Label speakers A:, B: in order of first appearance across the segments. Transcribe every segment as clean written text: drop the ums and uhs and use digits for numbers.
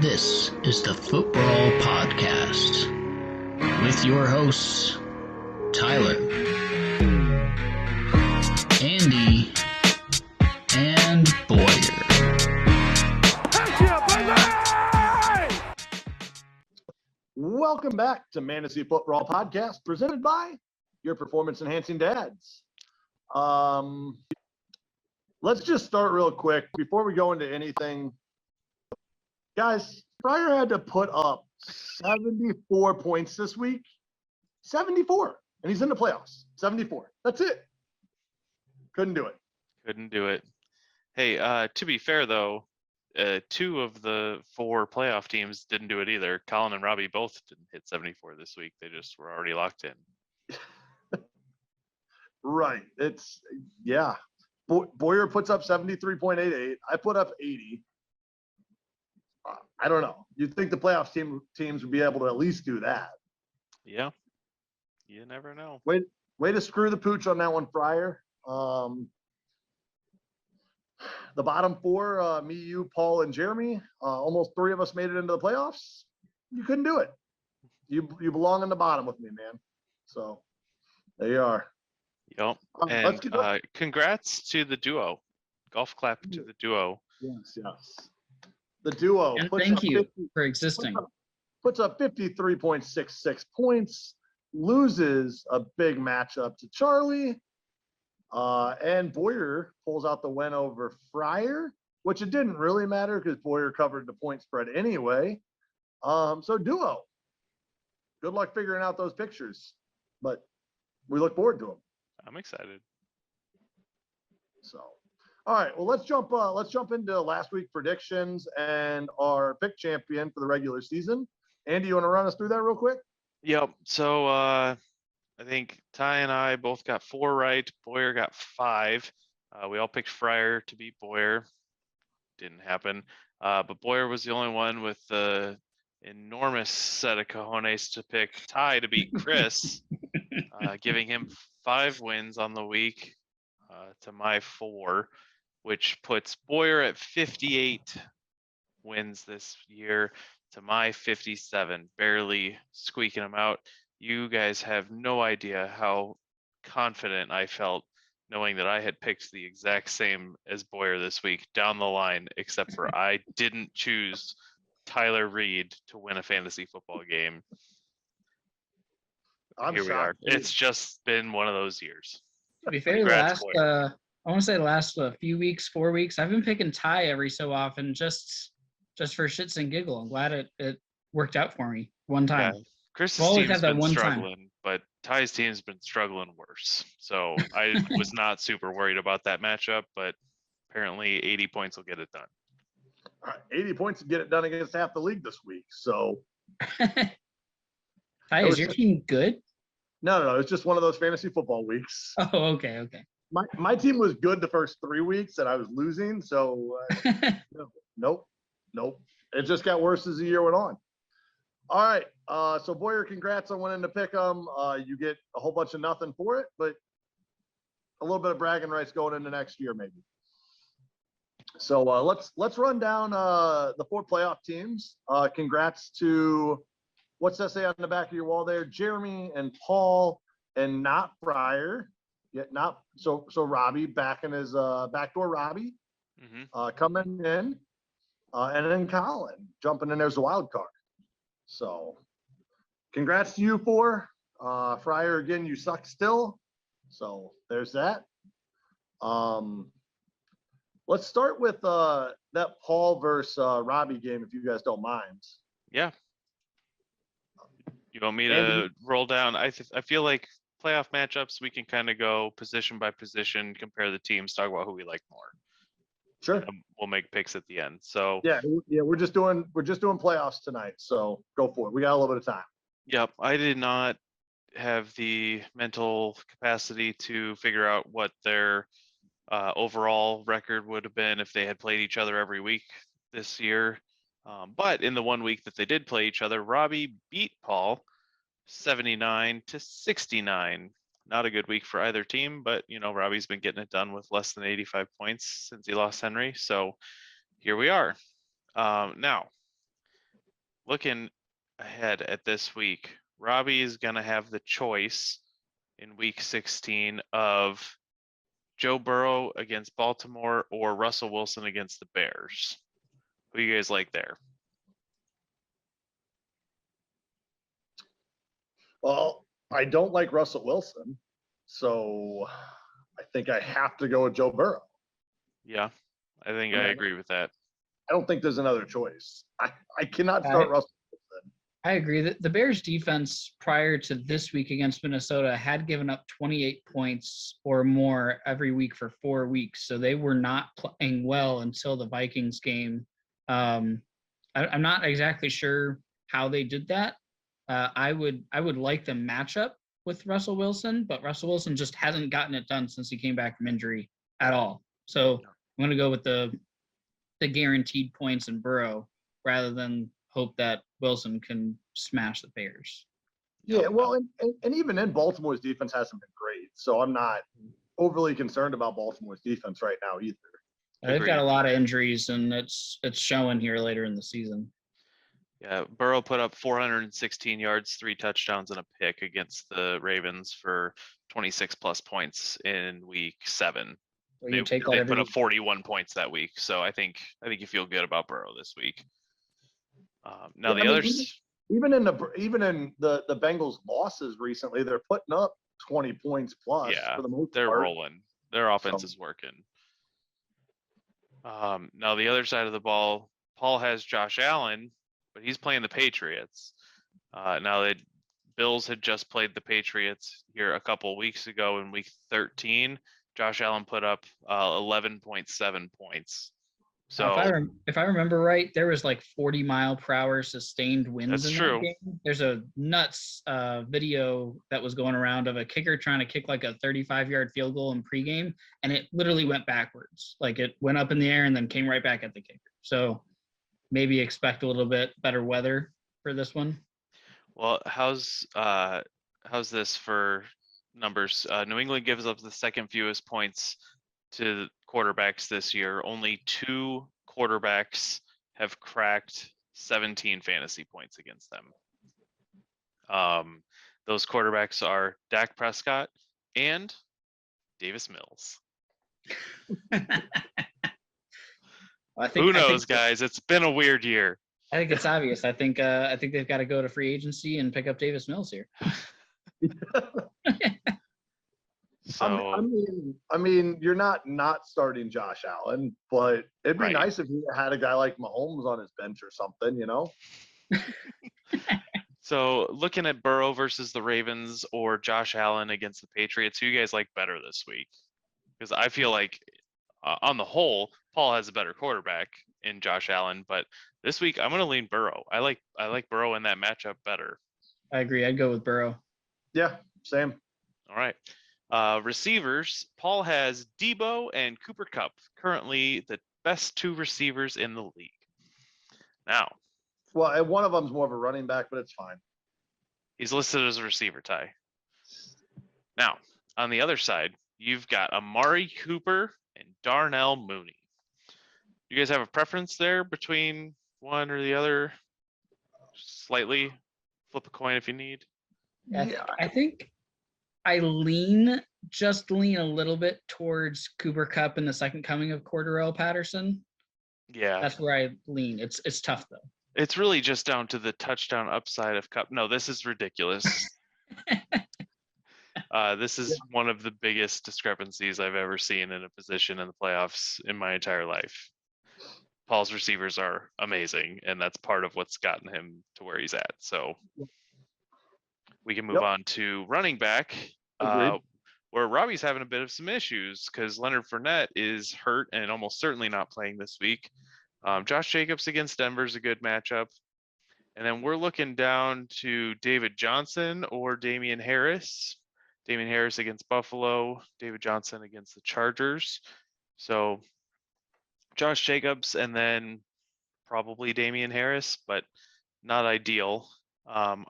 A: This is the Football Podcast with your hosts, Tyler, Andy, and Boyer.
B: Welcome back to Fantasy Football Podcast, presented by your performance enhancing dads. Let's just start real quick before we go into anything. Guys, Fryer had to put up 74 points this week. 74. And he's in the playoffs. 74. That's it. Couldn't do it.
C: Hey, to be fair, though, two of the four playoff teams didn't do it either. Colin and Robbie both didn't hit 74 this week. They just were already locked in.
B: Right. Yeah. Boyer puts up 73.88. I put up 80. I don't know. You'd think the playoffs teams would be able to at least do that.
C: Yeah. You never know.
B: Way to screw the pooch on that one, Fryer. The bottom four, me, you, Paul, and Jeremy, almost three of us made it into the playoffs. You couldn't do it. You belong on the bottom with me, man. So there you are.
C: Yep. And congrats to the duo. Golf clap to the duo.
B: Yes. The duo.
A: And thank you for existing.
B: Puts up 53.66 points, loses a big matchup to Charlie, and Boyer pulls out the win over Fryer, which it didn't really matter because Boyer covered the point spread anyway. So duo, good luck figuring out those pictures, but we look forward to them.
C: I'm excited.
B: So. All right, well, let's jump into last week's predictions and our pick champion for the regular season. Andy, you want to run us through that real quick?
C: Yep. So I think Ty and I both got 4 right. Boyer got 5. We all picked Fryer to beat Boyer. Didn't happen. But Boyer was the only one with the enormous set of cojones to pick Ty to beat Chris, giving him 5 wins on the week to my 4. Which puts Boyer at 58 wins this year to my 57, barely squeaking him out. You guys have no idea how confident I felt knowing that I had picked the exact same as Boyer this week down the line, except for I didn't choose Tyler Reed to win a fantasy football game. Here we are. It's just been one of those years.
D: To be fair, I want to say the last few weeks, 4 weeks, I've been picking Ty every so often just for shits and giggle. I'm glad it worked out for me one time.
C: Yeah. Chris's team's been struggling, but Ty's team's been struggling worse. So I was not super worried about that matchup, but apparently 80 points will get it done.
B: All right, 80 points to get it done against half the league this week. So,
D: Ty, is your team good?
B: No. It's just one of those fantasy football weeks.
D: Oh, okay.
B: My team was good the first 3 weeks and I was losing. So, nope. It just got worse as the year went on. All right. So, Boyer, congrats on winning the pick 'em. You get a whole bunch of nothing for it, but a little bit of bragging rights going into next year, maybe. So, let's run down the 4 playoff teams. Congrats to, what's that say on the back of your wall there? Jeremy and Paul and not Fryer. Yeah, not so Robbie back in his backdoor Robbie coming in, and then Colin jumping in as a wild card. So congrats to you 4. Fryer, again, you suck still. So there's that. Let's start with that Paul versus Robbie game, if you guys don't mind.
C: Yeah. You want me to roll down? I feel like playoff matchups, we can kind of go position by position, compare the teams, talk about who we like more.
B: Sure.
C: We'll make picks at the end. So
B: yeah, we're just doing playoffs tonight. So go for it. We got a little bit of time.
C: Yep. I did not have the mental capacity to figure out what their overall record would have been if they had played each other every week this year. But in the 1 week that they did play each other, Robbie beat Paul 79-69. Not a good week for either team, but Robbie's been getting it done with less than 85 points since he lost Henry. So here we are. Now, looking ahead at this week, Robbie is going to have the choice in week 16 of Joe Burrow against Baltimore or Russell Wilson against the Bears. Who do you guys like there?
B: Well, I don't like Russell Wilson, so I think I have to go with Joe Burrow.
C: Yeah, I think I agree with that.
B: I don't think there's another choice. I cannot start Russell Wilson.
D: I agree that the Bears defense prior to this week against Minnesota had given up 28 points or more every week for 4 weeks. So they were not playing well until the Vikings game. I'm not exactly sure how they did that. I would like the matchup with Russell Wilson, but Russell Wilson just hasn't gotten it done since he came back from injury at all. So I'm going to go with the guaranteed points in Burrow rather than hope that Wilson can smash the Bears.
B: Yeah, well, and even in Baltimore's defense hasn't been great, so I'm not overly concerned about Baltimore's defense right now either.
D: They've got a lot of injuries, and it's showing here later in the season.
C: Yeah, Burrow put up 416 yards, 3 touchdowns, and a pick against the Ravens for 26 plus points in week 7. They put up 41 points that week, so I think you feel good about Burrow this week. Now the others,
B: even in the Bengals losses recently, they're putting up 20 points plus.
C: Yeah,
B: for the most
C: they're
B: part.
C: rolling. Their offense is working. Now the other side of the ball, Paul has Josh Allen, but he's playing the Patriots. Now the Bills had just played the Patriots here a couple weeks ago in week 13. Josh Allen put up 11.7 points. So
D: if I remember right, there was like 40-mile-per-hour sustained winds in that game. There's a nuts video that was going around of a kicker trying to kick like a 35-yard field goal in pregame, and it literally went backwards. Like it went up in the air and then came right back at the kicker. So maybe expect a little bit better weather for this one.
C: Well, how's this for numbers? New England gives up the second fewest points to quarterbacks this year. Only 2 quarterbacks have cracked 17 fantasy points against them. Those quarterbacks are Dak Prescott and Davis Mills. Who knows, guys? It's been a weird year.
D: I think it's obvious. I think they've got to go to free agency and pick up Davis Mills here.
C: So
B: I mean, you're not starting Josh Allen, but it'd be nice if you had a guy like Mahomes on his bench or something, you know?
C: So looking at Burrow versus the Ravens or Josh Allen against the Patriots, who you guys like better this week? Because I feel like on the whole, Paul has a better quarterback in Josh Allen, but this week I'm going to lean Burrow. I like Burrow in that matchup better.
D: I agree. I'd go with Burrow.
B: Yeah, same.
C: All right. Receivers, Paul has Debo and Cooper Kupp, currently the best 2 receivers in the league. Now.
B: Well, one of them's more of a running back, but it's fine.
C: He's listed as a receiver, Ty. Now, on the other side, you've got Amari Cooper and Darnell Mooney. You guys have a preference there between one or the other? Slightly. Flip a coin if you need.
D: Yeah, I think I lean a little bit towards Cooper Kupp in the second coming of Cordarrelle Patterson.
C: Yeah.
D: That's where I lean. It's tough, though.
C: It's really just down to the touchdown upside of Kupp. No, this is ridiculous. This is one of the biggest discrepancies I've ever seen in a position in the playoffs in my entire life. Paul's receivers are amazing, and that's part of what's gotten him to where he's at. So we can move on to running back, where Robbie's having a bit of some issues because Leonard Fournette is hurt and almost certainly not playing this week. Josh Jacobs against Denver is a good matchup. And then we're looking down to David Johnson or Damian Harris. Damian Harris against Buffalo, David Johnson against the Chargers. So Josh Jacobs and then probably Damian Harris, but not ideal. I'm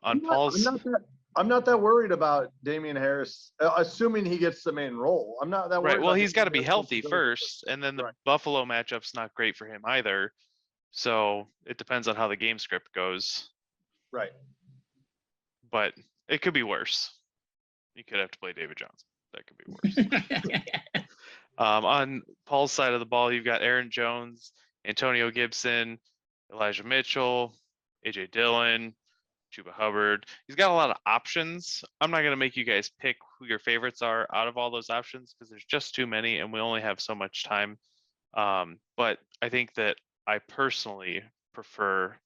B: not that worried about Damian Harris, assuming he gets the main role. I'm not that worried.
C: Right. Well, he's got to be healthy first, and then the Buffalo matchup's not great for him either. So it depends on how the game script goes,
B: Right.
C: but it could be worse. You could have to play David Johnson. That could be worse. On Paul's side of the ball, you've got Aaron Jones, Antonio Gibson, Elijah Mitchell, AJ Dillon, Chuba Hubbard. He's got a lot of options. I'm not going to make you guys pick who your favorites are out of all those options because there's just too many and we only have so much time. But I think that I personally prefer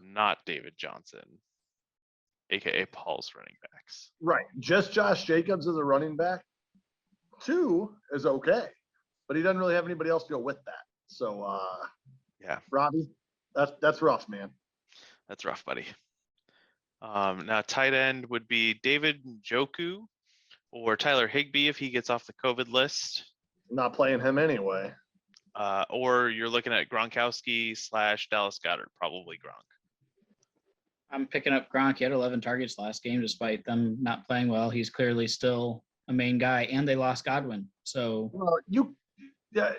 C: not David Johnson, aka Paul's running backs.
B: Right. Just Josh Jacobs as a running back. 2 is okay, but he doesn't really have anybody else to go with that. So
C: Yeah,
B: Robbie, that's rough, man.
C: that's rough, buddy. Now tight end would be David Njoku or Tyler Higbee if he gets off the COVID list.
B: I'm not playing him anyway.
C: Or you're looking at Gronkowski / Dallas Goedert, probably Gronk.
D: I'm picking up Gronk. He had 11 targets last game, despite them not playing well. He's clearly still a main guy, and they lost Godwin. So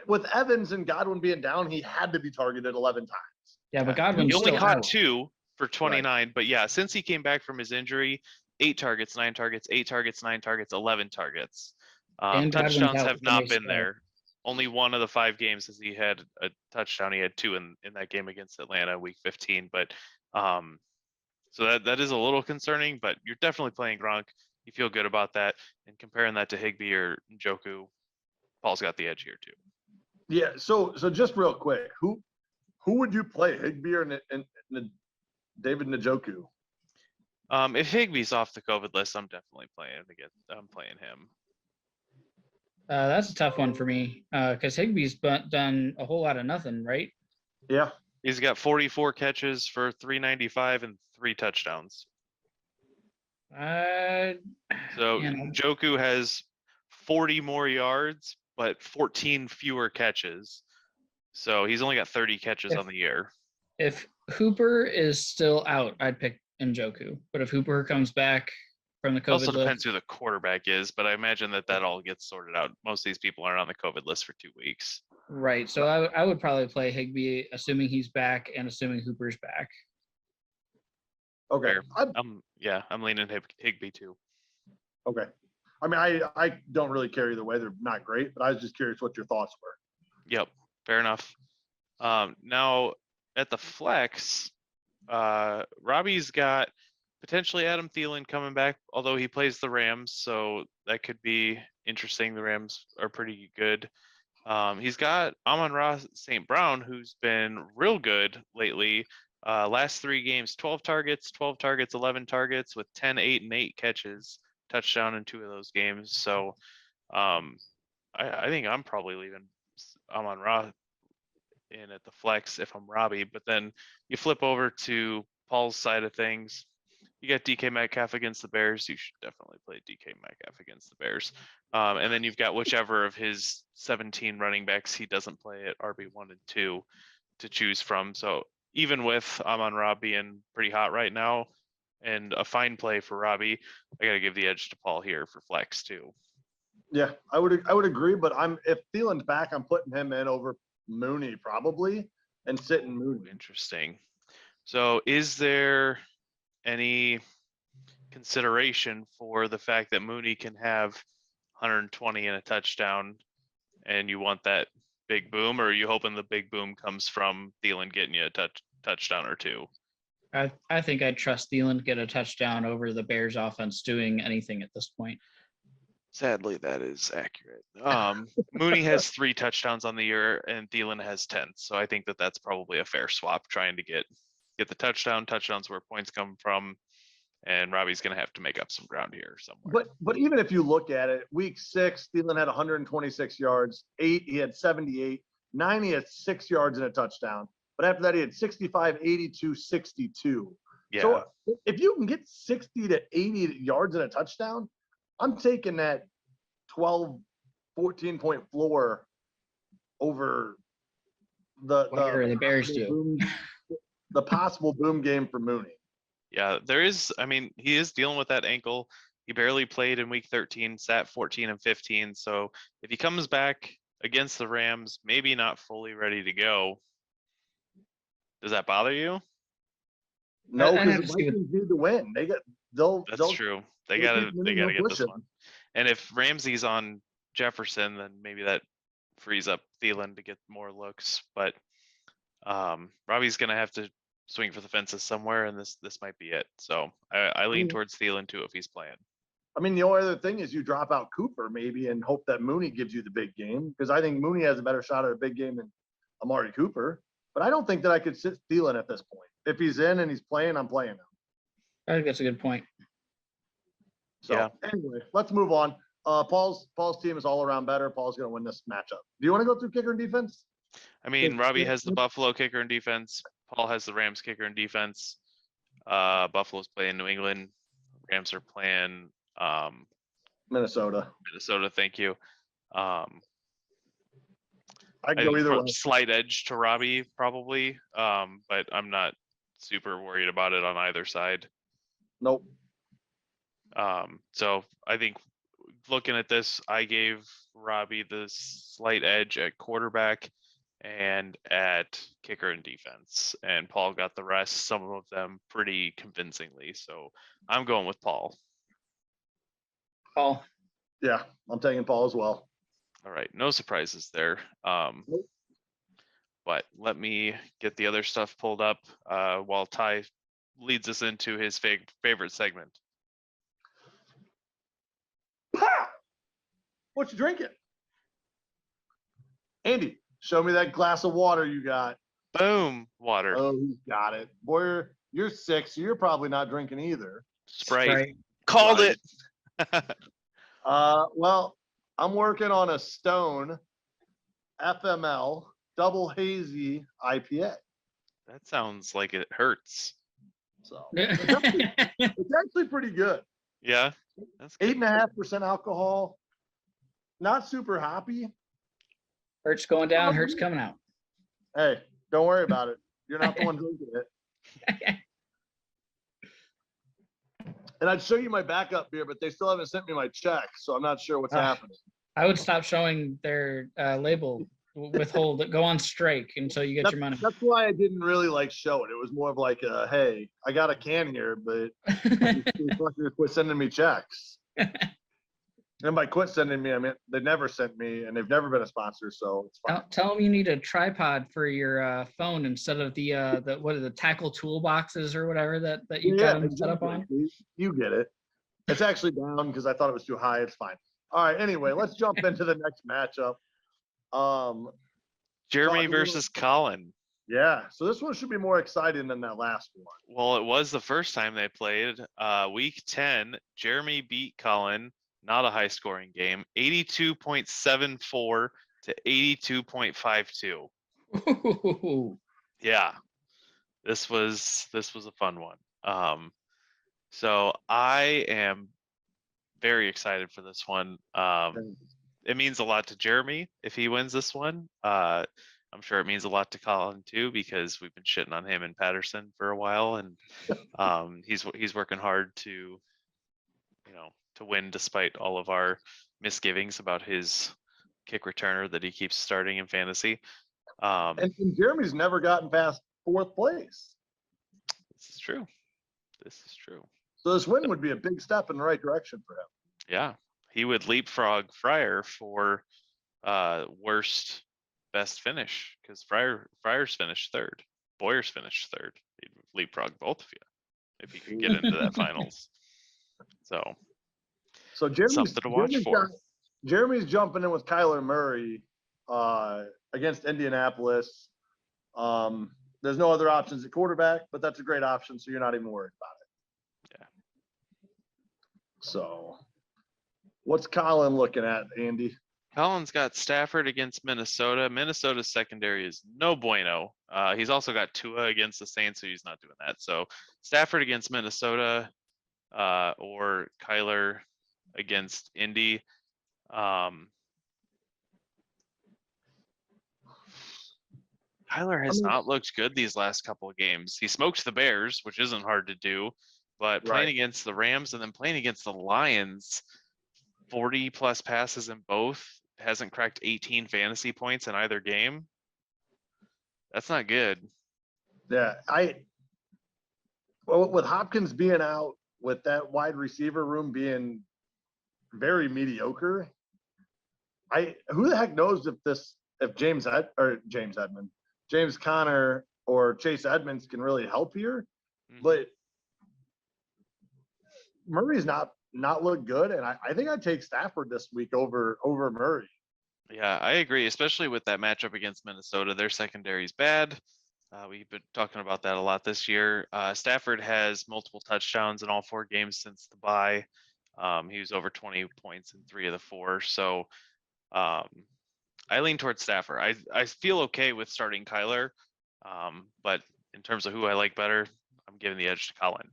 B: with Evans and Godwin being down, he had to be targeted 11 times.
D: yeah, but Godwin
C: He only caught
D: out.
C: 2 for 29, but yeah, since he came back from his injury, 8 targets, 9 targets, 8 targets, 9 targets, 11 targets. Touchdowns have not been there. Only 1 of the 5 games has he had a touchdown. He had 2 in that game against Atlanta, week 15. But so that is a little concerning. But you're definitely playing Gronk. You feel good about that, and comparing that to Higbee or Njoku, Paul's got the edge here too.
B: Yeah. So just real quick, who would you play, Higbee or David Njoku?
C: If Higbee's off the COVID list, I'm definitely playing him.
D: That's a tough one for me because Higbee's done a whole lot of nothing, right?
B: Yeah.
C: He's got 44 catches for 395 and 3 touchdowns. So Njoku has 40 more yards, but 14 fewer catches. So he's only got 30 catches on the year.
D: If Hooper is still out, I'd pick Njoku. But if Hooper comes back from the COVID
C: also
D: list,
C: depends who the quarterback is, but I imagine that all gets sorted out. Most of these people aren't on the COVID list for 2 weeks.
D: Right. So I would probably play Higbee, assuming he's back and assuming Hooper's back.
B: Okay.
C: I'm leaning Higbee too.
B: Okay. I mean, I don't really care either way. They're not great, but I was just curious what your thoughts were.
C: Yep. Fair enough. Now at the flex, Robbie's got potentially Adam Thielen coming back, although he plays the Rams, so that could be interesting. The Rams are pretty good. He's got Amon-Ra St. Brown, who's been real good lately. Last 3 games, 12 targets, 11 targets with 10, 8, and 8 catches, touchdown in 2 of those games. So I think I'm probably leaving Amon-Ra in at the flex if I'm Robbie. But then you flip over to Paul's side of things. You got DK Metcalf against the Bears. You should definitely play DK Metcalf against the Bears. And then you've got whichever of his 17 running backs he doesn't play at RB1 and 2 to choose from. So even with Amon-Ra being pretty hot right now and a fine play for Robbie, I got to give the edge to Paul here for flex too.
B: Yeah, I would agree. But if Thielen's back, I'm putting him in over Mooney probably and sitting Mooney.
C: Interesting. So is there any consideration for the fact that Mooney can have 120 and a touchdown and you want that big boom, or are you hoping the big boom comes from Thielen getting you a touchdown or 2?
D: I think I'd trust Thielen to get a touchdown over the Bears offense doing anything at this point.
C: Sadly, that is accurate. Mooney has 3 touchdowns on the year and Thielen has 10. So I think that's probably a fair swap, trying to get the touchdowns where points come from, and Robbie's going to have to make up some ground here somewhere.
B: But even if you look at it, week 6, Thielen had 126 yards. 8, he had 78. 9, he had 6 yards and a touchdown. But after that, he had 65, 82, 62.
C: Yeah.
B: So if you can get 60 to 80 yards and a touchdown, I'm taking that 12, 14-point floor over the
D: Bears do.
B: The possible boom game for Mooney.
C: Yeah, he is dealing with that ankle. He barely played in week 13, sat 14 and 15. So if he comes back against the Rams, maybe not fully ready to go, Does that bother you?
B: No,
D: I'd
B: because
D: have
B: the
D: to see what-
B: Vikings need to win. They'll
C: That's true. They
B: they'll
C: gotta
B: keep winning,
C: they gotta
B: they'll
C: get
B: push
C: this
B: it.
C: one. And if Ramsey's on Jefferson, then maybe that frees up Thielen to get more looks. But Robbie's gonna have to swing for the fences somewhere, and this might be it. So I lean towards Thielen too if he's playing.
B: I mean, the only other thing is you drop out Cooper maybe and hope that Mooney gives you the big game, because I think Mooney has a better shot at a big game than Amari Cooper. But I don't think that I could sit Thielen at this point. If he's in and he's playing, I'm playing him.
D: I think that's a good point.
B: So
C: Yeah.
B: anyway, let's move on. Paul's team is all around better. Paul's going to win this matchup. Do you want to go through kicker and defense?
C: I mean, Robbie has the Buffalo kicker and defense. Paul has the Rams kicker and defense. Buffalo's playing New England. Rams are playing
B: Minnesota.
C: Minnesota. Thank you.
B: I can
C: I
B: go
C: think
B: either way.
C: slight edge to Robbie probably, but I'm not super worried about it on either side.
B: Nope.
C: So I think looking at this, I gave Robbie the slight edge at quarterback and at kicker and defense, and Paul got the rest, some of them pretty convincingly. So I'm going with Paul.
D: Paul.
B: Yeah, I'm taking Paul as well.
C: All right, no surprises there. But let me get the other stuff pulled up while Ty leads us into his favorite segment.
B: Pow! What you drinking? Andy, show me that glass of water you got.
C: Boom, water.
B: Oh, he's got it. Boy, you're 6, so you're probably not drinking either.
C: Sprite. Called
B: Right.
C: it.
B: Well, I'm working on a Stone FML double hazy IPA.
C: That sounds like it hurts.
B: So it's actually pretty good.
C: Yeah, that's good.
B: 8.5% alcohol. Not super hoppy.
D: Hurts going down, hurts coming out.
B: Hey, don't worry about it. You're not the one drinking it. And I'd show you my backup beer, but they still haven't sent me my check, so I'm not sure what's happening.
D: I would stop showing their label, withhold, go on strike until you get your money.
B: That's why I didn't really like show it. It was more of like, hey, I got a can here, but you quit sending me checks. And by quit sending me, I mean they never sent me, and they've never been a sponsor, so it's fine.
D: Tell them you need a tripod for your phone instead of the tackle toolboxes or whatever that you got them set up on.
B: You get it. It's actually down because I thought it was too high. It's fine. All right. Anyway, let's jump into the next matchup.
C: Jeremy versus Colin.
B: Yeah. So this one should be more exciting than that last one.
C: Well, it was the first time they played. Week 10, Jeremy beat Colin. Not a high scoring game. 82.74 to 82.52. Yeah. This was a fun one. So I am very excited for this one. It means a lot to Jeremy if he wins this one. I'm sure it means a lot to Colin too, because we've been shitting on him and Patterson for a while, and he's working hard to win despite all of our misgivings about his kick returner that he keeps starting in fantasy.
B: And Jeremy's never gotten past 4th place.
C: This is true.
B: So this win would be a big step in the right direction for him.
C: Yeah, he would leapfrog Fryer for worst best finish, because Fryer's finished 3rd. Boyer's finished 3rd. He'd leapfrog both of you if he could get into that finals. So
B: Jeremy's
C: something to watch for.
B: Jeremy's jumping in with Kyler Murray against Indianapolis. There's no other options at quarterback, but that's a great option, so you're not even worried about it.
C: Yeah.
B: So what's Colin looking at, Andy?
C: Colin's got Stafford against Minnesota. Minnesota's secondary is no bueno. He's also got Tua against the Saints, so he's not doing that. So Stafford against Minnesota or Kyler against Indy. Kyler has not looked good these last couple of games. He smoked the Bears, which isn't hard to do, but playing against the Rams and then playing against the Lions, 40 plus passes in both, hasn't cracked 18 fantasy points in either game. That's not good.
B: Yeah, well, with Hopkins being out, with that wide receiver room being very mediocre, who the heck knows if James Conner or Chase Edmonds can really help here.
C: Mhm.
B: But Murray's not looked good, and I think I'd take Stafford this week over Murray.
C: Yeah, I agree, especially with that matchup against Minnesota. Their secondary is bad. We've been talking about that a lot this year. Stafford has multiple touchdowns in all 4 games since the bye. He was over 20 points in 3 of the 4. So I lean towards Stafford. I feel okay with starting Kyler, but in terms of who I like better, I'm giving the edge to Colin.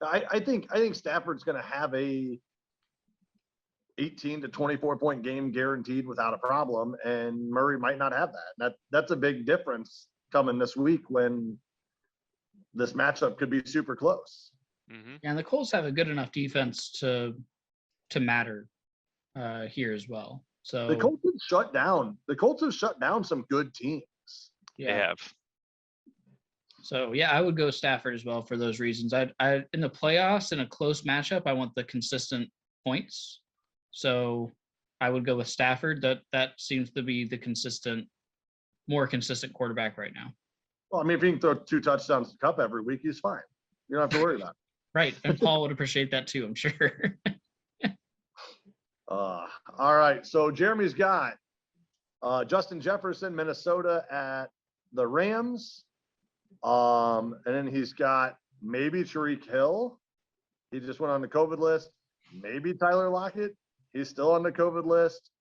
B: I think Stafford's going to have a 18 to 24 point game guaranteed without a problem, and Murray might not have that. That's a big difference coming this week when this matchup could be super close.
C: Mm-hmm.
D: And the Colts have a good enough defense to matter here as well. So
B: The Colts have shut down some good teams.
C: They
D: yeah.
C: have.
D: So yeah, I would go Stafford as well for those reasons. I in the playoffs in a close matchup, I want the consistent points. So I would go with Stafford. That seems to be the more consistent quarterback right now.
B: Well, I mean, if he can throw 2 touchdowns to Cup every week, he's fine. You don't have to worry about it.
D: Right. And Paul would appreciate that too, I'm sure.
B: All right. So Jeremy's got Justin Jefferson, Minnesota at the Rams. And then he's got maybe Shareek Hill. He just went on the COVID list. Maybe Tyler Lockett. He's still on the COVID list.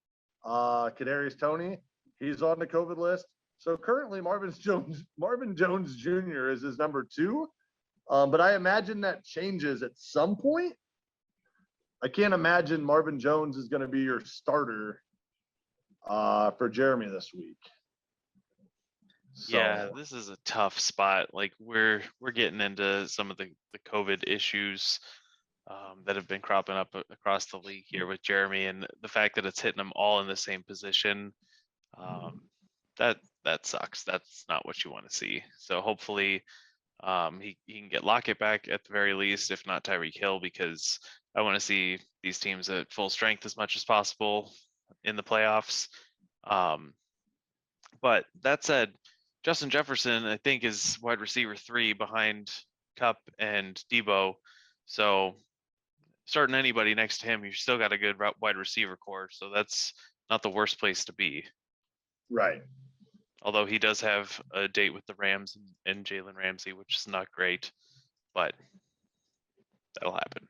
B: Kadarius Toney. He's on the COVID list. So currently Marvin Jones Jr. is his number 2. But I imagine that changes at some point. I can't imagine Marvin Jones is going to be your starter for Jeremy this week. So,
C: Yeah, this is a tough spot. Like we're getting into some of the COVID issues that have been cropping up across the league here with Jeremy, and the fact that it's hitting them all in the same position, that sucks. That's not what you want to see. So hopefully he can get Lockett back at the very least, if not Tyreek Hill, because I want to see these teams at full strength as much as possible in the playoffs. But that said, Justin Jefferson, I think, is wide receiver 3 behind Kupp and Debo. So starting anybody next to him, you've still got a good wide receiver core. So that's not the worst place to be.
B: right.
C: Although he does have a date with the Rams and Jalen Ramsey, which is not great, but that'll happen.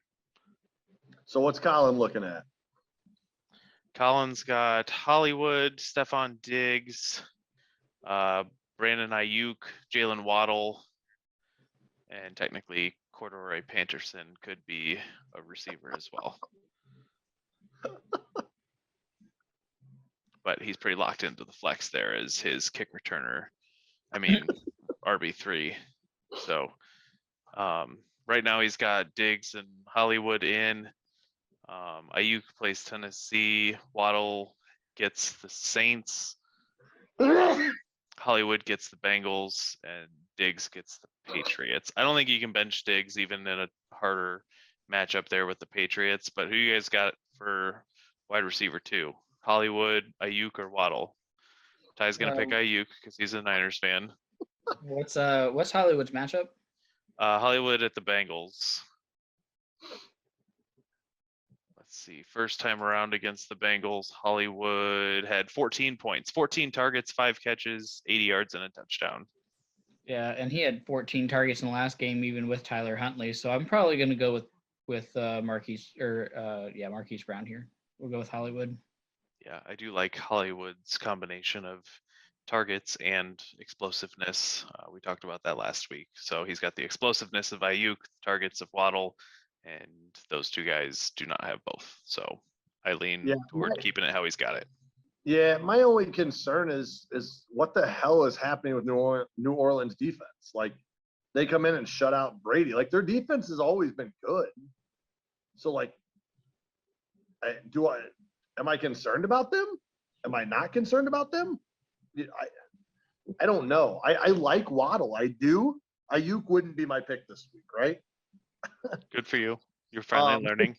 B: So what's Colin looking at?
C: Colin's got Hollywood, Stephon Diggs, Brandon Ayuk, Jalen Waddle, and technically Corduroy Panterson could be a receiver as well. But he's pretty locked into the flex there as his kick returner. I mean, RB3. So right now he's got Diggs and Hollywood in. Ayuk plays Tennessee. Waddle gets the Saints. Hollywood gets the Bengals, and Diggs gets the Patriots. I don't think you can bench Diggs even in a harder matchup there with the Patriots. But who you guys got for wide receiver 2? Hollywood, Ayuk, or Waddle? Ty's gonna pick Ayuk because he's a Niners fan.
D: What's Hollywood's matchup?
C: Hollywood at the Bengals. Let's see. First time around against the Bengals, Hollywood had 14 points, 14 targets, 5 catches, 80 yards, and a touchdown.
D: Yeah, and he had 14 targets in the last game, even with Tyler Huntley. So I'm probably going to go with Marquise Brown here. We'll go with Hollywood.
C: Yeah, I do like Hollywood's combination of targets and explosiveness. We talked about that last week. So he's got the explosiveness of Ayuk, targets of Waddle, and those 2 guys do not have both. So I lean toward keeping it how he's got it.
B: Yeah, my only concern is what the hell is happening with New Orleans defense? Like, they come in and shut out Brady. Like, their defense has always been good. So, like, am I concerned about them? Am I not concerned about them? I don't know. I like Waddle. I do. Ayuk wouldn't be my pick this week, right?
C: Good for you. You're finally learning.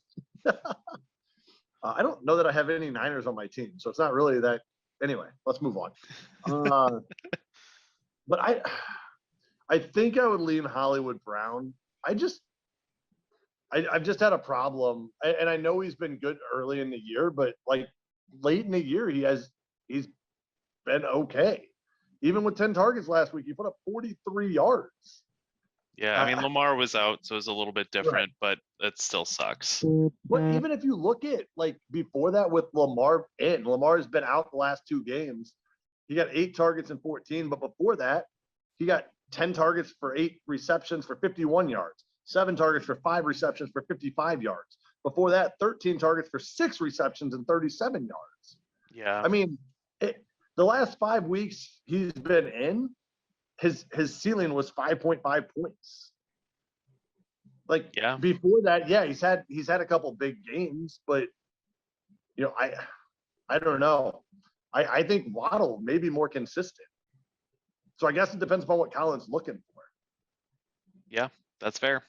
B: I don't know that I have any Niners on my team, so it's not really that. Anyway, let's move on. But I think I would lean Hollywood Brown. I've just had a problem, and I know he's been good early in the year, but like late in the year, he's been okay. Even with 10 targets last week, he put up 43 yards.
C: Yeah, I mean, Lamar was out, so it was a little bit different, but it still sucks.
B: But even if you look at like before that with Lamar Lamar's been out the last 2 games. He got 8 targets and 14, but before that, he got 10 targets for 8 receptions for 51 yards, 7 targets for 5 receptions for 55 yards. Before that, 13 targets for 6 receptions and 37 yards.
C: Yeah.
B: I mean, the last 5 weeks he's been in, his ceiling was 5.5 points. Like before that, yeah, he's had a couple big games, but you know, I don't know. I think Waddle may be more consistent. So I guess it depends upon what Colin's looking for.
C: Yeah, that's fair.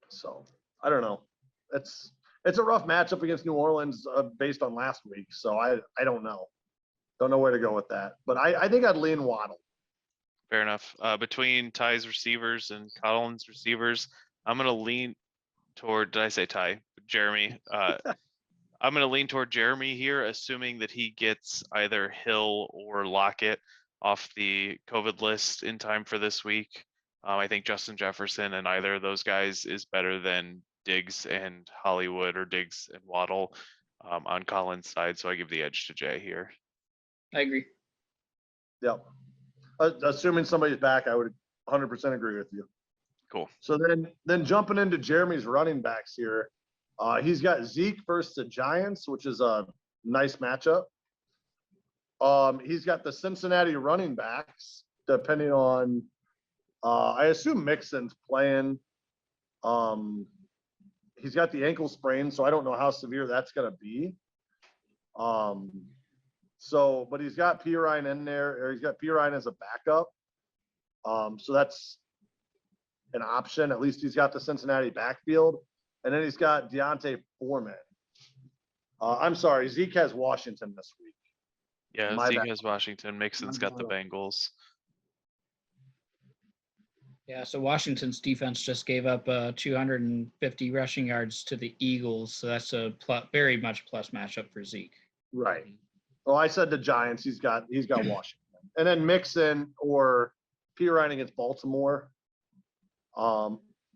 B: So I don't know. It's a rough matchup against New Orleans based on last week. So I don't know. Don't know where to go with that. But I think I'd lean Waddle.
C: Fair enough. Between Ty's receivers and Colin's receivers, I'm going to lean toward, did I say Ty? Jeremy. I'm going to lean toward Jeremy here, assuming that he gets either Hill or Lockett off the COVID list in time for this week. I think Justin Jefferson and either of those guys is better than Diggs and Hollywood or Diggs and Waddle on Colin's side. So I give the edge to Jay here.
D: I agree.
B: Yep. Assuming somebody's back, I would 100% agree with you.
C: Cool.
B: So then jumping into Jeremy's running backs here, he's got Zeke versus the Giants, which is a nice matchup. He's got the Cincinnati running backs, depending on, I assume Mixon's playing. He's got the ankle sprain, so I don't know how severe that's going to be. But he's got Pirine in there, or he's got Pirine as a backup. So that's an option. At least he's got the Cincinnati backfield. And then he's got Deontay Foreman. I'm sorry, Zeke has Washington this week.
C: Yeah, Zeke has Washington. Mixon's got the Bengals.
D: Yeah, so Washington's defense just gave up 250 rushing yards to the Eagles. So that's a very much plus matchup for Zeke.
B: Right. Well, I said the Giants. He's got Washington. And then Mixon or Pirine against Baltimore.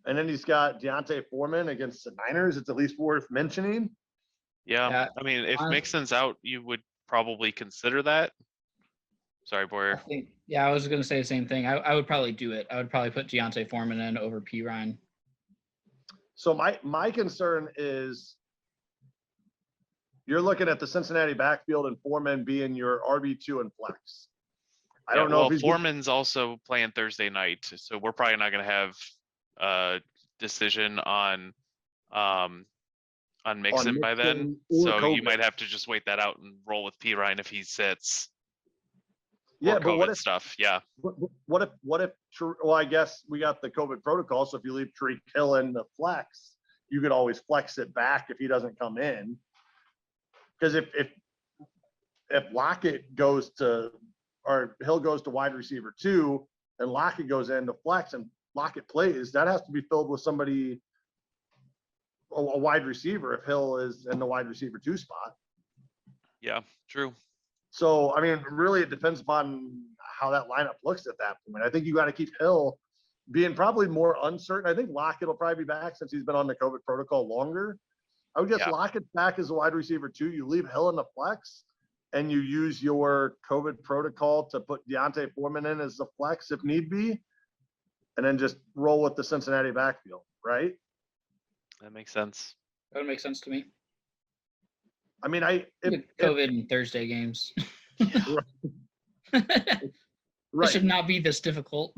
B: And then he's got Deontay Foreman against the Niners. It's at least worth mentioning.
C: Yeah. I mean, if Mixon's out, you would probably consider that. Sorry, Boyer.
D: I was going to say the same thing. I would probably do it. I would probably put Deontay Foreman in over Pirine.
B: So my concern is you're looking at the Cincinnati backfield and Foreman being your RB2 and flex. I don't know if
C: Foreman's also playing Thursday night, so we're probably not going to have a decision on Mixon by then. So COVID. You might have to just wait that out and roll with Pirine if he sits.
B: Yeah, but
C: what if stuff? Yeah.
B: What if? Well, I guess we got the COVID protocol. So if you leave Tariq Hill in the flex, you could always flex it back if he doesn't come in. Because if Lockett goes to, or Hill goes to wide receiver 2, and Lockett goes into flex and Lockett plays, that has to be filled with somebody, a wide receiver, if Hill is in the wide receiver 2 spot.
C: Yeah, true.
B: So, I mean, really it depends upon how that lineup looks at that point. I think you got to keep Hill being probably more uncertain. I think Lockett will probably be back since he's been on the COVID protocol longer. I would guess Lockett back as a wide receiver 2. You leave Hill in the flex and you use your COVID protocol to put Deontay Foreman in as the flex if need be, and then just roll with the Cincinnati backfield, right?
C: That makes sense.
D: That would make sense to me.
B: I mean,
D: COVID and Thursday games.
B: Right.
D: It should not be this difficult.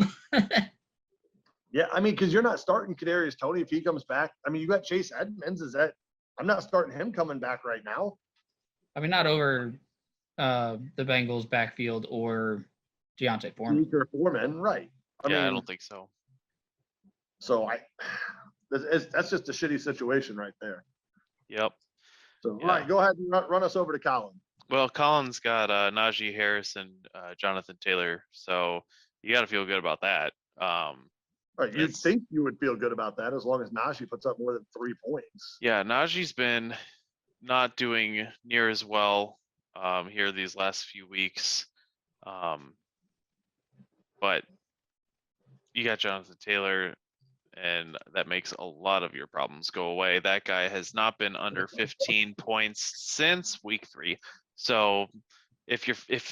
B: Yeah, I mean, because you're not starting Kadarius Toney if he comes back. I mean, you got Chase Edmonds. I'm not starting him coming back right now.
D: I mean, not over the Bengals backfield or Deontay Foreman.
B: Or Foreman, right?
C: I don't think so.
B: So that's just a shitty situation right there.
C: Yep.
B: So
C: Yeah.
B: all right, go ahead and run us over to Colin.
C: Well, Colin's got Najee Harris and Jonathan Taylor, so you got to feel good about that.
B: All right, you'd think you would feel good about that as long as Najee puts up more than 3 points.
C: Yeah, Najee's been not doing near as well here these last few weeks, but you got Jonathan Taylor, and that makes a lot of your problems go away. That guy has not been under 15 points since week 3. So if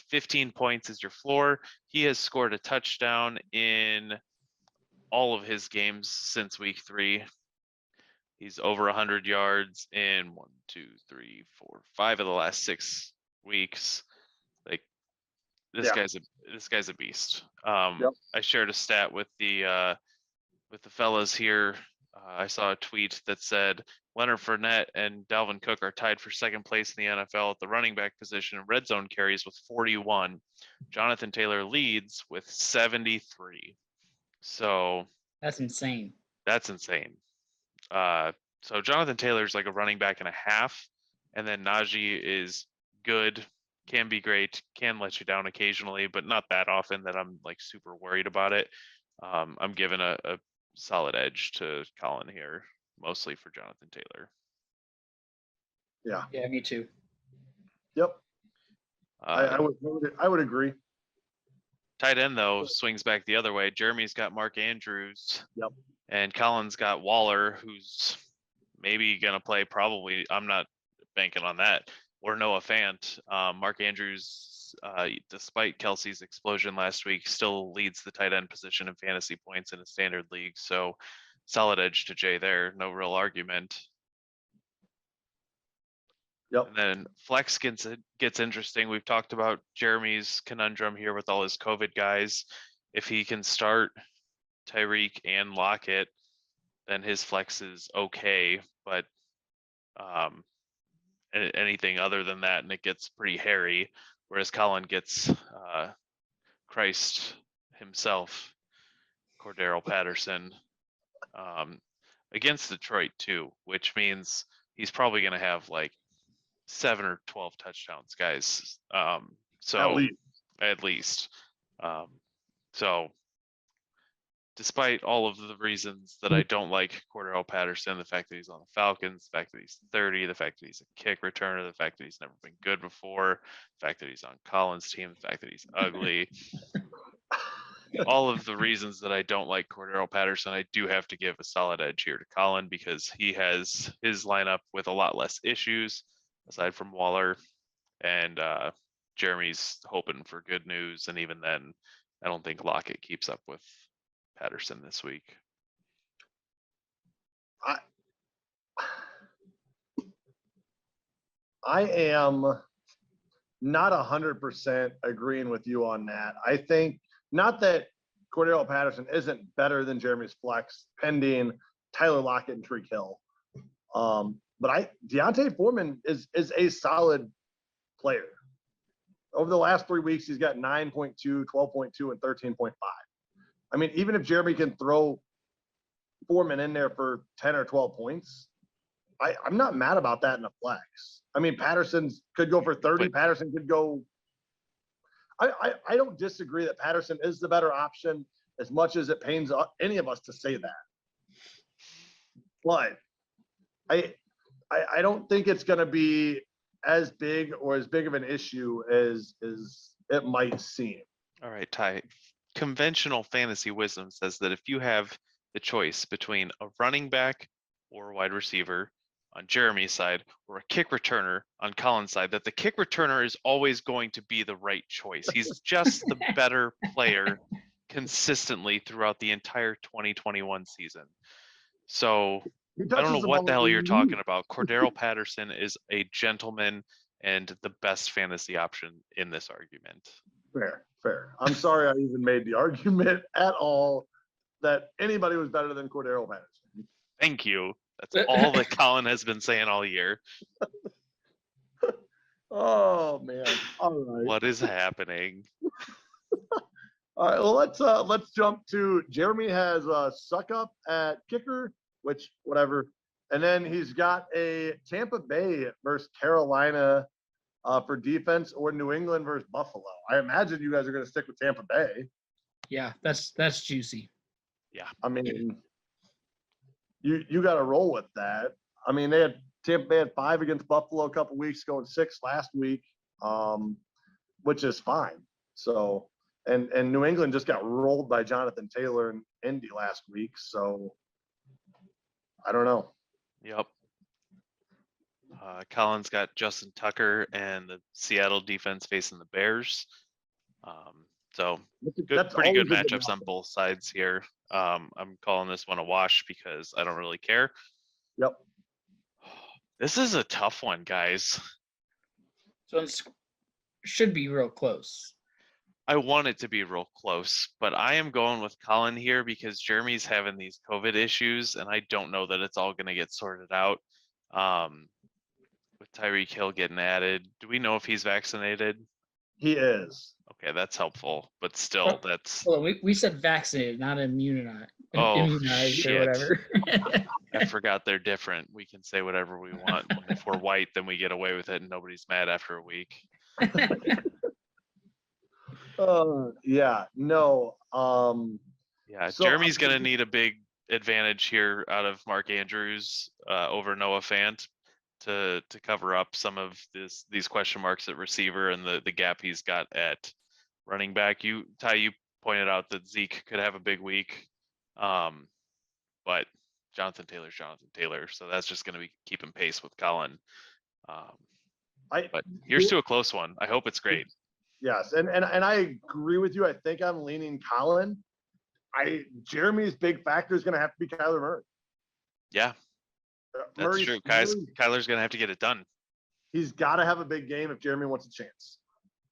C: 15 points is your floor, he has scored a touchdown in all of his games since week 3. He's over 100 yards in 1, 2, 3, 4, 5 of the last 6 weeks. Like this guy's a beast. I shared a stat with the fellas here. I saw a tweet that said Leonard Fournette and Dalvin Cook are tied for second place in the NFL at the running back position in red zone carries with 41. Jonathan Taylor leads with 73. So
D: that's insane.
C: So Jonathan Taylor's like a running back and a half, and then Najee is good, can be great, can let you down occasionally, but not that often that I'm like super worried about it. I'm giving a solid edge to Colin here, mostly for Jonathan Taylor.
B: Yeah,
D: me too.
B: Yep. I would agree.
C: Tight end though swings back the other way. Jeremy's got Mark Andrews.
B: Yep.
C: And Colin's got Waller, who's maybe gonna play. Probably, I'm not banking on that. Or Noah Fant. Mark Andrews, despite Kelsey's explosion last week, still leads the tight end position in fantasy points in a standard league. So solid edge to Jay there. No real argument.
B: Yep.
C: And then flex gets interesting. We've talked about Jeremy's conundrum here with all his COVID guys. If he can start Tyreek and Lockett, then his flex is okay. But anything other than that, and it gets pretty hairy. Whereas Colin gets Christ himself, Cordero Patterson, against Detroit too, which means he's probably going to have like 7 or 12 touchdowns, guys. So at least. So despite all of the reasons that I don't like Cordero Patterson, the fact that he's on the Falcons, the fact that he's 30, the fact that he's a kick returner, the fact that he's never been good before, the fact that he's on Colin's team, the fact that he's ugly, all of the reasons that I don't like Cordero Patterson, I do have to give a solid edge here to Colin because he has his lineup with a lot less issues aside from Waller, and Jeremy's hoping for good news, and even then, I don't think Lockett keeps up with Patterson this week.
B: I am not 100% agreeing with you on that. I think not that Cordero Patterson isn't better than Jeremy's flex, pending Tyler Lockett and Tyreek Hill. But Deontay Foreman is a solid player. Over the last 3 weeks, he's got 9.2, 12.2, and 13.5. I mean, even if Jeremy can throw Foreman in there for 10 or 12 points, I'm not mad about that in a flex. I mean, Patterson could go for 30. Patterson could go. I don't disagree that Patterson is the better option as much as it pains any of us to say that. But I don't think it's going to be as big or as big of an issue as it might seem.
C: All right, Ty. Conventional fantasy wisdom says that if you have the choice between a running back or a wide receiver on Jeremy's side or a kick returner on Colin's side, that the kick returner is always going to be the right choice. He's just the better player consistently throughout the entire 2021 season. So I don't know what the hell you're talking about. Cordero Patterson is a gentleman and the best fantasy option in this argument.
B: Fair. I'm sorry I even made the argument at all that anybody was better than Cordero Patterson.
C: Thank you. That's all that Colin has been saying all year.
B: Oh man. All right.
C: What is happening?
B: All right. Well, let's jump to Jeremy has Suck Up at kicker, which whatever, and then he's got a Tampa Bay versus Carolina for defense, or New England versus Buffalo. I imagine you guys are going to stick with Tampa Bay.
D: Yeah, that's juicy.
C: Yeah.
B: I mean, you got to roll with that. I mean, Tampa Bay had 5 against Buffalo a couple weeks ago and 6 last week, which is fine. So, and New England just got rolled by Jonathan Taylor and Indy last week. So, I don't know.
C: Yep. Colin's got Justin Tucker and the Seattle defense facing the Bears. So pretty good matchups on both sides here. I'm calling this one a wash because I don't really care.
B: Yep.
C: This is a tough one, guys.
D: So it should be real close.
C: I want it to be real close, but I am going with Colin here because Jeremy's having these COVID issues, and I don't know that it's all going to get sorted out. With Tyreek Hill getting added, do we know if he's vaccinated?
B: He is.
C: Okay, that's helpful, but still, that's.
D: Well, we said vaccinated, not immunized.
C: Oh,
D: immunized
C: shit.
D: or whatever.
C: I forgot they're different. We can say whatever we want. If we're white, then we get away with it, and nobody's mad after a week.
B: Yeah. No.
C: Yeah,
B: So,
C: Jeremy's gonna need a big advantage here out of Mark Andrews over Noah Fant to cover up some of these question marks at receiver and the gap he's got at running back. Ty, you pointed out that Zeke could have a big week, but Jonathan Taylor, so that's just going to be keeping pace with Colin. But here's to a close one. I hope it's great.
B: Yes, and I agree with you. I think I'm leaning Colin. Jeremy's big factor is going to have to be Kyler Murray.
C: Yeah, that's true. Kyler's going to have to get it done.
B: He's got to have a big game if Jeremy wants a chance.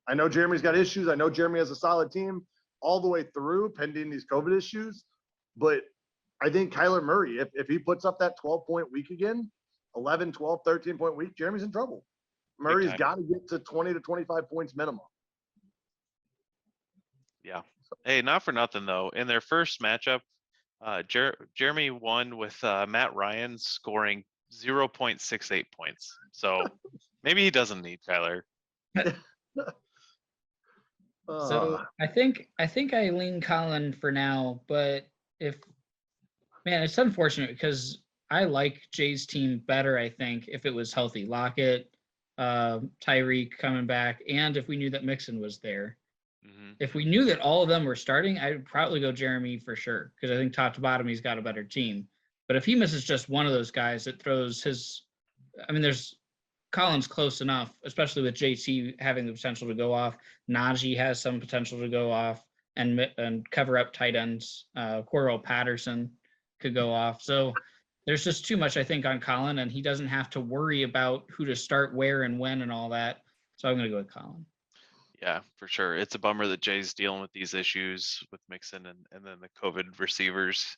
B: I know Jeremy's got issues. I know Jeremy has a solid team all the way through, pending these COVID issues. But I think Kyler Murray, if he puts up that 12-point week again, 11, 12, 13-point week, Jeremy's in trouble. Murray's got to get to 20 to 25 points minimum.
C: Yeah. Hey, not for nothing, though. In their first matchup, Jeremy won with Matt Ryan scoring 0.68 points. So maybe he doesn't need Kyler.
D: So I think I lean Colin for now, but it's unfortunate because I like Jay's team better, I think, if it was healthy. Lockett, Tyreek coming back, and if we knew that Mixon was there.
C: Mm-hmm.
D: If we knew that all of them were starting, I'd probably go Jeremy for sure, because I think top to bottom he's got a better team. But if he misses just one of those guys, it throws there's Colin's close enough, especially with JT having the potential to go off. Najee has some potential to go off and cover up tight ends. Cordell Patterson could go off. So there's just too much, I think, on Colin, and he doesn't have to worry about who to start where and when and all that. So I'm going to go with Colin.
C: Yeah, for sure. It's a bummer that Jay's dealing with these issues with Mixon and then the COVID receivers.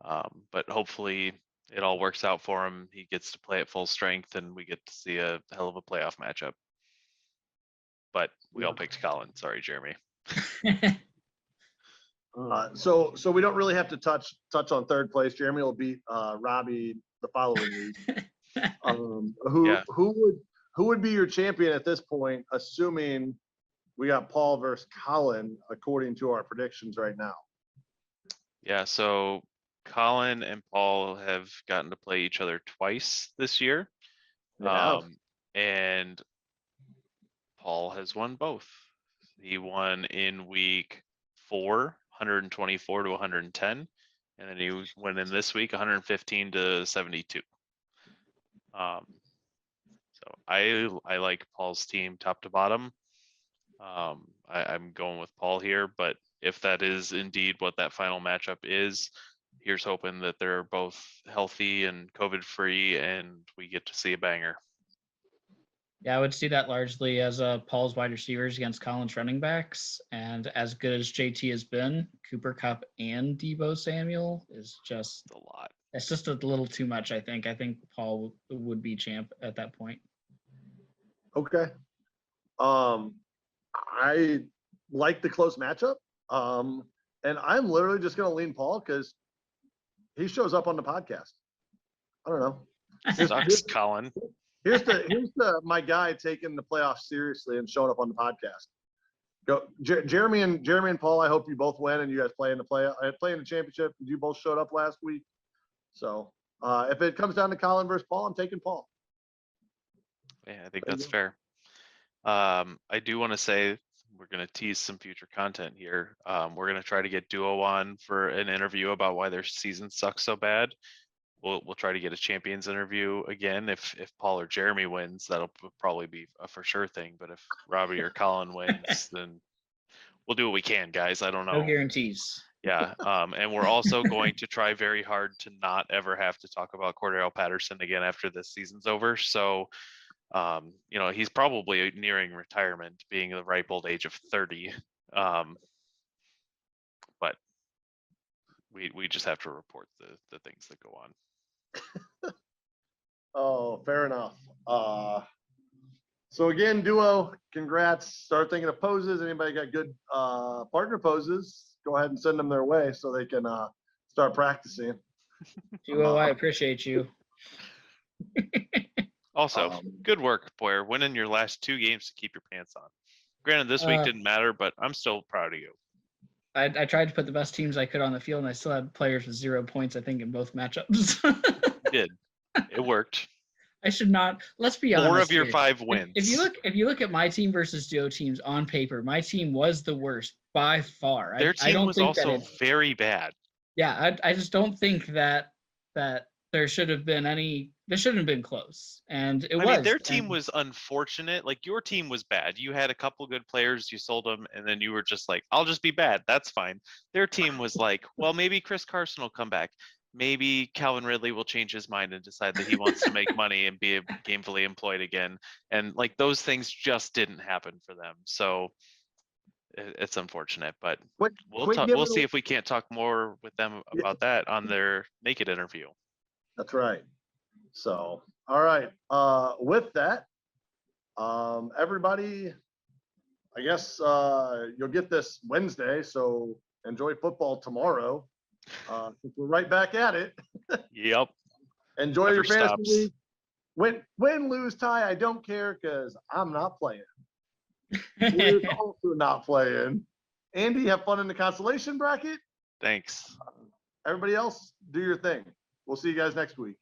C: But hopefully it all works out for him. He gets to play at full strength and we get to see a hell of a playoff matchup. But we all picked Colin. Sorry, Jeremy.
B: So we don't really have to touch on third place. Jeremy will beat Robbie the following week. Who would be your champion at this point, assuming we got Paul versus Colin, according to our predictions right now?
C: Yeah, so Colin and Paul have gotten to play each other twice this year. And Paul has won both. He won in week 4, 124 to 110. And then he went in this week 115 to 72. So I like Paul's team top to bottom. I'm going with Paul here, but if that is indeed what that final matchup is, here's hoping that they're both healthy and COVID free and we get to see a banger.
D: Yeah, I would see that largely as Paul's wide receivers against Colin's running backs. And as good as JT has been, Cooper Kupp and Deebo Samuel is just
C: a lot.
D: It's just a little too much, I think. I think Paul would be champ at that point.
B: Okay. I like the close matchup. And I'm literally just going to lean Paul because he shows up on the podcast. I don't know.
C: Sucks, Colin.
B: Here's my guy taking the playoffs seriously and showing up on the podcast. Go, Jeremy and Paul. I hope you both win and you guys play in the championship. You both showed up last week. So if it comes down to Colin versus Paul, I'm taking Paul.
C: Yeah, I think that's fair. I do want to say we're going to tease some future content here. We're going to try to get Duo on for an interview about why their season sucks so bad. We'll try to get a champions interview again. If Paul or Jeremy wins, that'll probably be a for sure thing. But if Robbie or Colin wins, then we'll do what we can, guys. I don't know.
D: No guarantees.
C: Yeah. And we're also going to try very hard to not ever have to talk about Cordero Patterson again after this season's over. So, he's probably nearing retirement, being the ripe old age of 30. But we just have to report the things that go on.
B: Oh, fair enough. So again, Duo, congrats. Start thinking of poses. Anybody got good partner poses, go ahead and send them their way so they can start practicing.
D: Duo, I appreciate you.
C: Also, good work, Boyer, winning your last 2 games to keep your pants on. Granted, this week didn't matter, but I'm still proud of you.
D: I tried to put the best teams I could on the field, and I still had players with 0 points, I think, in both matchups.
C: You did. It worked.
D: I should not. Let's be honest.
C: 4 of your
D: here.
C: 5 wins.
D: If you look at my team versus Duo teams on paper, my team was the worst by far.
C: Their team was also very bad.
D: Yeah, I just don't think that there should have been any. This shouldn't have been close, and it was.
C: I mean, their team was unfortunate. Like, your team was bad. You had a couple good players, you sold them, and then you were just like, "I'll just be bad. That's fine." Their team was like, "Well, maybe Chris Carson will come back. Maybe Calvin Ridley will change his mind and decide that he wants to make money and be gainfully employed again." And like, those things just didn't happen for them. So it's unfortunate, but we'll see if we can't talk more with them about that on their naked interview.
B: That's right. So, all right. With that, everybody, I guess you'll get this Wednesday, so enjoy football tomorrow. We're right back at it.
C: Yep.
B: Enjoy your fantasy league. Win, lose, tie, I don't care because I'm not playing. We're also not playing. Andy, have fun in the consolation bracket.
C: Thanks.
B: Everybody else, do your thing. We'll see you guys next week.